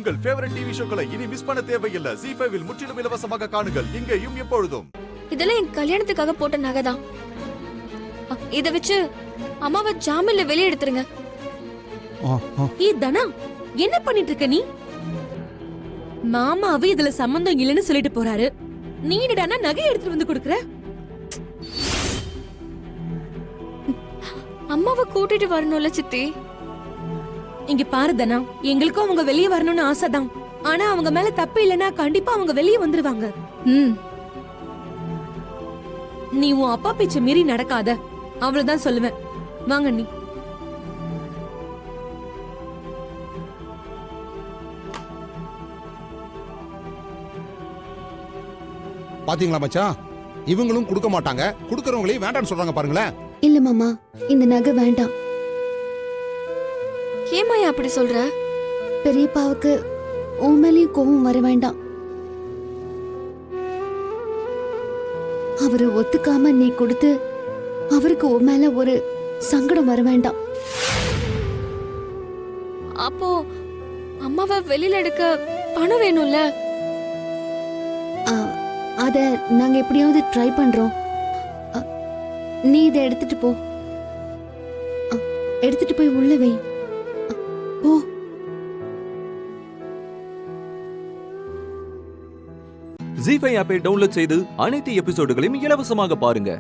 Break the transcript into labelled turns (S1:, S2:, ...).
S1: உங்கள் favourite TV ஷோக்களை இனி miss பண்ண தேவையில்லை. ZEE5 இல் முற்றிலும் இலவசமாக காணுங்கள். இங்கேயும் எப்பொழுதும்.
S2: இதெல்லாம் என் கல்யாணத்துக்காக போட்ட நகைதான். இத வச்சு அம்மாவை ஜாமீன்ல வெளியே எடுத்துருங்க.
S3: தனா, என்ன பண்ணிட்டு இருக்க நீ? மாமாவே இதுல சம்பந்தம் இல்லைன்னு சொல்லிட்டு போறாரு. நீ என்னடானா நகை எடுத்துட்டு வந்து கொடுக்கற?
S2: அம்மாவை கூட்டிட்டு வரணும்ல சித்தி.
S3: இங்க பாரு தனா, எங்களுக்கும் அவங்க வெளியே வரணும்னு ஆசைதான். ஆனா அவங்க மேல தப்பு இல்லைன்னா கண்டிப்பா அவங்க வெளியே வந்துருவாங்க. நீ உன் அப்பா பேச்ச மீறி நடக்காத, அவ்வளவுதான் சொல்லுவேன். வாங்க நீ.
S4: பாத்தீங்களா மச்சான், இவங்களும் கொடுக்க மாட்டாங்க, கொடுக்கறவங்களையும் வேண்டாம்னு சொல்றாங்க பாருங்களேன்.
S5: இல்ல மாமா, இந்த நகை வேண்டாம்.
S2: ஏமாயா அப்படி சொல்ற?
S5: பெரியப்பாவுக்கு உன் மேலயும் கோவம் வர வேண்டாம். அவரு ஒத்துக்காம நீ கொடுத்து அவருக்கு உன் மேல ஒரு சங்கடம் வர வேண்டாம்.
S2: அப்போ அம்மாவை வெளியில எடுக்க பணம் வேணும்ல?
S5: அத நாங்க எப்படியாவது ட்ரை பண்றோம். நீ இதை எடுத்துட்டு போ. எடுத்துட்டு போய் உள்ள வை. போ.
S6: ZEE5 ஆப்பை டவுன்லோட் செய்து அனைத்து எபிசோடுகளையும் இலவசமாக பாருங்க.